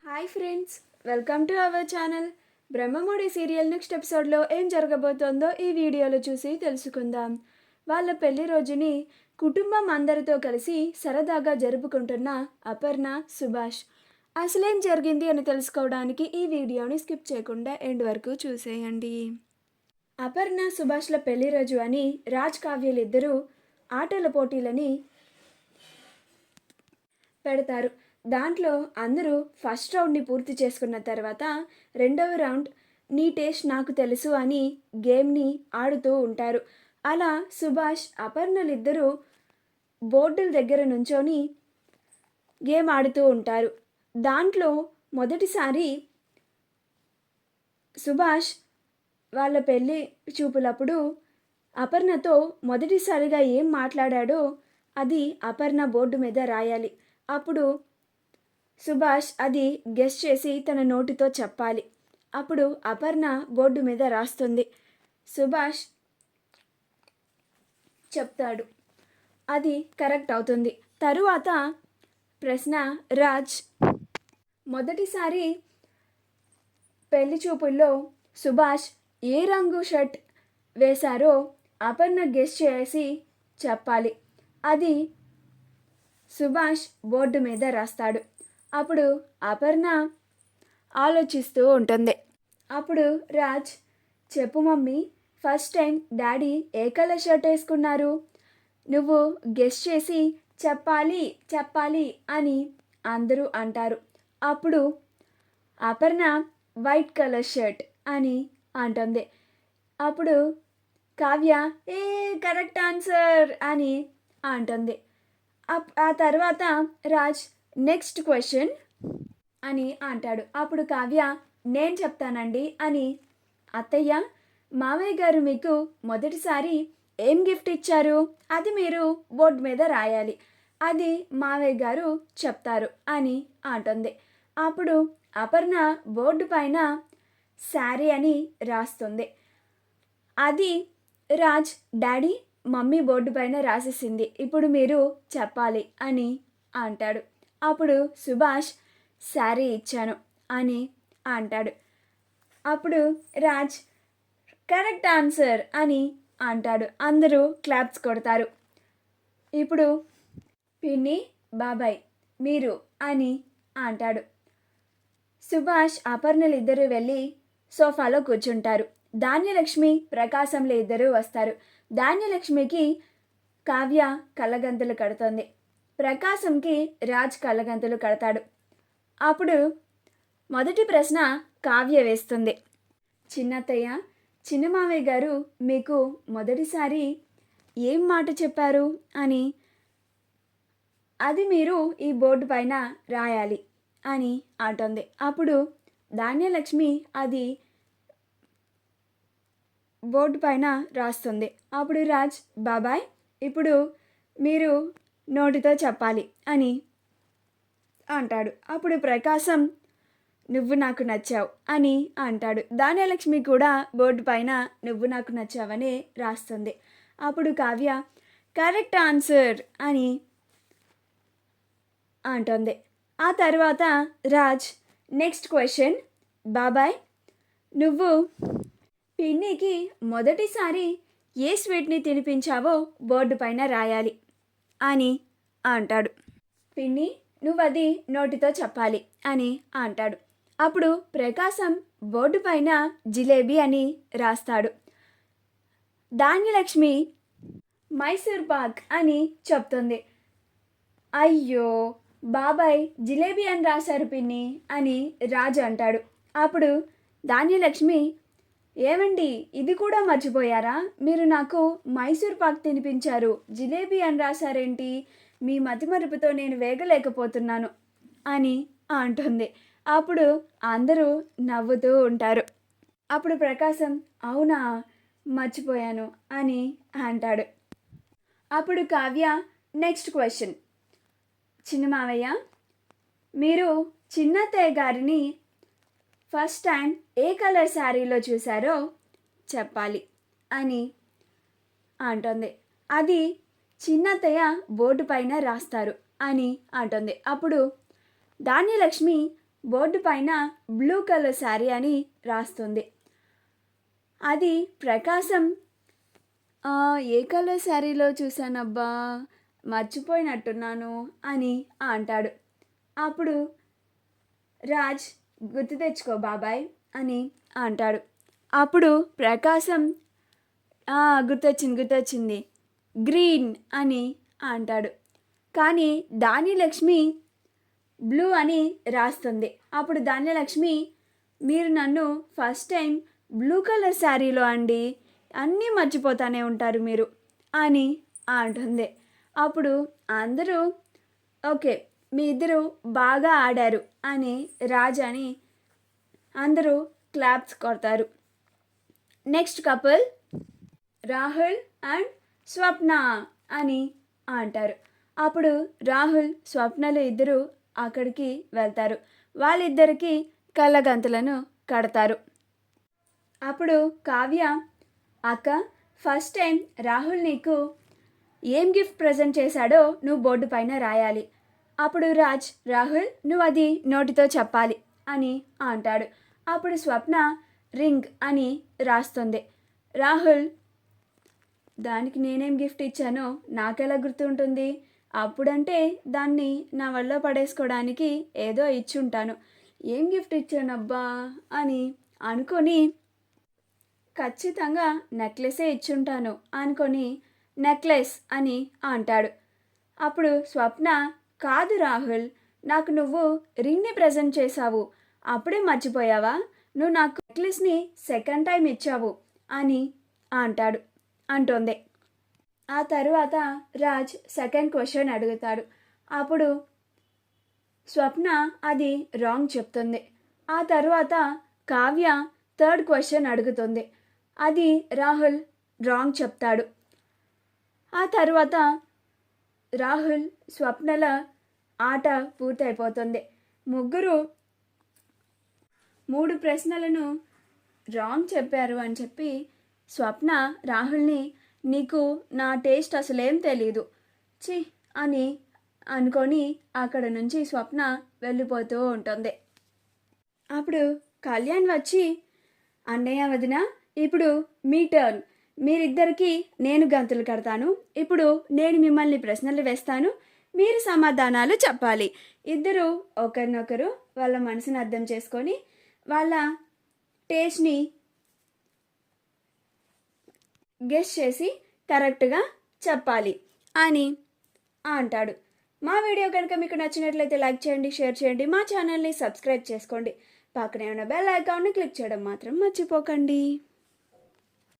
Hi friends, welcome to our channel. Brahmamudi serial next ఎపిసోడ్లో ఏం జరగబోతోందో ఈ వీడియోలో చూసి తెలుసుకుందాం. వాళ్ళ పెళ్లి రోజుని కుటుంబం అందరితో కలిసి సరదాగా జరుపుకుంటున్న అపర్ణ, సుభాష్. అసలేం జరిగింది అని తెలుసుకోవడానికి ఈ వీడియోని స్కిప్ చేయకుండా ఎండ్ వరకు చూసేయండి. అపర్ణ, సుభాష్ల పెళ్లి రోజు అని రాజ్, కావ్యలిద్దరూ ఆటల పోటీలని పెడతారు. దాంట్లో అందరూ ఫస్ట్ రౌండ్ని పూర్తి చేసుకున్న తర్వాత రెండవ రౌండ్ నీ టేస్ట్ నాకు తెలుసు అని గేమ్ని ఆడుతూ ఉంటారు. అలా సుభాష్, అపర్ణలిద్దరూ బోర్డుల దగ్గర నుంచొని గేమ్ ఆడుతూ ఉంటారు. దాంట్లో మొదటిసారి సుభాష్ వాళ్ళ పెళ్ళి చూపులప్పుడు అపర్ణతో మొదటిసారిగా ఏం మాట్లాడాడో అది అపర్ణ బోర్డు మీద రాయాలి. అప్పుడు సుభాష్ అది గెస్ చేసి తన నోటితో చెప్పాలి. అప్పుడు అపర్ణ బోర్డు మీద రాస్తుంది. సుభాష్ చెప్తాడు, అది కరెక్ట్ అవుతుంది. తరువాత ప్రశ్న, రాజ్ మొదటిసారి పెళ్లి చూపుల్లో సుభాష్ ఏ రంగు షర్ట్ వేశారో అపర్ణ గెస్ చేసి చెప్పాలి. అది సుభాష్ బోర్డు మీద రాస్తాడు. అప్పుడు అపర్ణ ఆలోచిస్తూ ఉంటుంది. అప్పుడు రాజ్, చెప్పు మమ్మీ, ఫస్ట్ టైం డాడీ ఏ కలర్ షర్ట్ వేసుకున్నారు? నువ్వు గెస్ చేసి చెప్పాలి చెప్పాలి అని అందరూ అంటారు. అప్పుడు అపర్ణ వైట్ కలర్ షర్ట్ అని అంటుంది. అప్పుడు కావ్య ఏ కరెక్ట్ ఆన్సర్ అని అంటుంది. ఆ తర్వాత రాజ్ నెక్స్ట్ క్వశ్చన్ అని అంటాడు. అప్పుడు కావ్య నేను చెప్తానండి అని, అత్తయ్య, మావయ్య గారు మీకు మొదటిసారి ఏం గిఫ్ట్ ఇచ్చారు అది మీరు బోర్డు మీద రాయాలి, అది మావయ్య గారు చెప్తారు అని అంటుంది. అప్పుడు అపర్ణ బోర్డు పైన శారీ అని రాస్తుంది. అది రాజ్, డాడీ, మమ్మీ బోర్డు పైన రాసేసింది, ఇప్పుడు మీరు చెప్పాలి అని అంటాడు. అప్పుడు సుభాష్ శారీ ఇచ్చాను అని అంటాడు. అప్పుడు రాజ్ కరెక్ట్ ఆన్సర్ అని అంటాడు. అందరూ క్లాప్స్ కొడతారు. ఇప్పుడు పిన్ని, బాబాయ్, మీరు అని అంటాడు. సుభాష్, అపర్ణలిద్దరూ వెళ్ళి సోఫాలో కూర్చుంటారు. ధాన్యలక్ష్మి, ప్రకాశంలో ఇద్దరూ వస్తారు. ధాన్యలక్ష్మికి కావ్య కళ్ళగంతులు కడుతుంది. ప్రకాశంకి రాజ్ కళ్ళగంతులు కడతాడు. అప్పుడు మొదటి ప్రశ్న కావ్య వేస్తుంది. చిన్నత్తయ్య, చిన్న మావయ్య గారు మీకు మొదటిసారి ఏం మాట చెప్పారు అని, అది మీరు ఈ బోర్డు పైన రాయాలి అని అంటుంది. అప్పుడు ధాన్యలక్ష్మి అది బోర్డు పైన రాస్తుంది. అప్పుడు రాజ్, బాబాయ్, ఇప్పుడు మీరు నోటితో చెప్పాలి అని అంటాడు. అప్పుడు ప్రకాశం నువ్వు నాకు నచ్చావు అని అంటాడు. ధాన్యలక్ష్మి కూడా బోర్డు పైన నువ్వు నాకు నచ్చావని రాస్తుంది. అప్పుడు కావ్య కరెక్ట్ ఆన్సర్ అని అంటుంది. ఆ తర్వాత రాజ్ నెక్స్ట్ క్వశ్చన్, బాబాయ్, నువ్వు పిన్నికి మొదటిసారి ఏ స్వీట్ని తినిపించావో బోర్డు పైన రాయాలి అని అంటాడు. పిన్ని, నువ్వు అది నోటితో చెప్పాలి అని అంటాడు. అప్పుడు ప్రకాశం బోర్డు పైన జిలేబీ అని రాస్తాడు. ధాన్యలక్ష్మి మైసూర్ పాక్ అని చెప్తుంది. అయ్యో బాబాయ్, జిలేబీ అని రాశారు పిన్ని అని రాజు అంటాడు. అప్పుడు ధాన్యలక్ష్మి, ఏమండి, ఇది కూడా మర్చిపోయారా? మీరు నాకు మైసూర్ పాక్ తినిపించారు, జిలేబీ అని రాశారేంటి? మీ మతిమరుపుతో నేను వేగలేకపోతున్నాను అని అంటుంది. అప్పుడు అందరూ నవ్వుతూ ఉంటారు. అప్పుడు ప్రకాశం, అవునా, మర్చిపోయాను అని అంటాడు. అప్పుడు కావ్య నెక్స్ట్ క్వశ్చన్, చిన్న మావయ్య, మీరు చిన్నత్తయ్య గారిని ఫస్ట్ టైం ఏ కలర్ శారీలో చూసారో చెప్పాలి అని అంటుంది. అది చిన్నత్తయ్య బోర్డు పైన రాస్తారు అని అంటుంది. అప్పుడు ధాన్యలక్ష్మి బోర్డు పైన బ్లూ కలర్ శారీ అని రాస్తుంది. అది ప్రకాశం ఏ కలర్ శారీలో చూశానబ్బా, మర్చిపోయినట్టున్నాను అని అంటాడు. అప్పుడు రాజ్ గుర్తు తెచ్చుకో బాబాయ్ అని అంటాడు. అప్పుడు ప్రకాశం గుర్తొచ్చింది గ్రీన్ అని అంటాడు. కానీ ధాన్యలక్ష్మి బ్లూ అని రాస్తుంది. అప్పుడు ధాన్యలక్ష్మి, మీరు నన్ను ఫస్ట్ టైం బ్లూ కలర్ శారీలో అండి, అన్నీ మర్చిపోతానే ఉంటారు మీరు అని అంటుంది. అప్పుడు అందరూ ఓకే మీ ఇద్దరు బాగా ఆడారు అని రాజాని అందరూ క్లాప్స్ కొడతారు. నెక్స్ట్ కపుల్ రాహుల్ అండ్ స్వప్న అని అంటారు. అప్పుడు రాహుల్ స్వప్నలు ఇద్దరు అక్కడికి వెళ్తారు. వాళ్ళిద్దరికి కళ్ళగంతులను కడతారు. అప్పుడు కావ్య, అక్క ఫస్ట్ టైం రాహుల్ నీకు ఏం గిఫ్ట్ ప్రజెంట్ చేశాడో నువ్వు బోర్డు పైన రాయాలి. అప్పుడు రాజ్, రాహుల్ నువ్వు అది నోటితో చెప్పాలి అని అంటాడు. అప్పుడు స్వప్న రింగ్ అని రాస్తుంది. రాహుల్, దానికి నేనేం గిఫ్ట్ ఇచ్చానో నాకెలా గుర్తుంటుంది, అప్పుడంటే దాన్ని నా వల్ల పడేసుకోవడానికి ఏదో ఇచ్చుంటాను, ఏం గిఫ్ట్ ఇచ్చానబ్బా అని అనుకొని ఖచ్చితంగా నెక్లెసే ఇచ్చుంటాను అనుకొని నెక్లెస్ అని అంటాడు. అప్పుడు స్వప్న, కాదు రాహుల్, నాకు నువ్వు రింగ్ని ప్రజెంట్ చేశావు, అప్పుడే మర్చిపోయావా, నువ్వు నాకు నెక్లెస్ని సెకండ్ టైం ఇచ్చావు అని అంటోంది. ఆ తరువాత రాజ్ సెకండ్ క్వశ్చన్ అడుగుతాడు. అప్పుడు స్వప్న అది రాంగ్ చెప్తుంది. ఆ తరువాత కావ్య థర్డ్ క్వశ్చన్ అడుగుతుంది. అది రాహుల్ రాంగ్ చెప్తాడు. ఆ తరువాత రాహుల్ స్వప్నల ఆట పూర్తయిపోతుంది. ముగ్గురు 3 ప్రశ్నలను రాంగ్ చెప్పారు అని చెప్పి స్వప్న రాహుల్ని, నీకు నా టేస్ట్ అసలేం తెలీదు చి అని అనుకొని అక్కడ నుంచి స్వప్న వెళ్ళిపోతూ ఉంటుంది. అప్పుడు కళ్యాణ్ వచ్చి, అన్నయ్య వదిన, ఇప్పుడు మీ టర్న్, మీరిద్దరికీ నేను గంతులు కడతాను, ఇప్పుడు నేను మిమ్మల్ని ప్రశ్నలు వేస్తాను, మీరు సమాధానాలు చెప్పాలి. ఇద్దరు ఒకరినొకరు వాళ్ళ మనసుని అర్థం చేసుకొని వాళ్ళ టేస్ట్ని గెస్ చేసి కరెక్ట్గా చెప్పాలి అని అంటాడు. మా వీడియో కనుక మీకు నచ్చినట్లయితే లైక్ చేయండి, షేర్ చేయండి, మా ఛానల్ని సబ్స్క్రైబ్ చేసుకోండి, పక్కనే ఉన్న బెల్ ఐకాన్ని క్లిక్ చేయడం మాత్రం మర్చిపోకండి.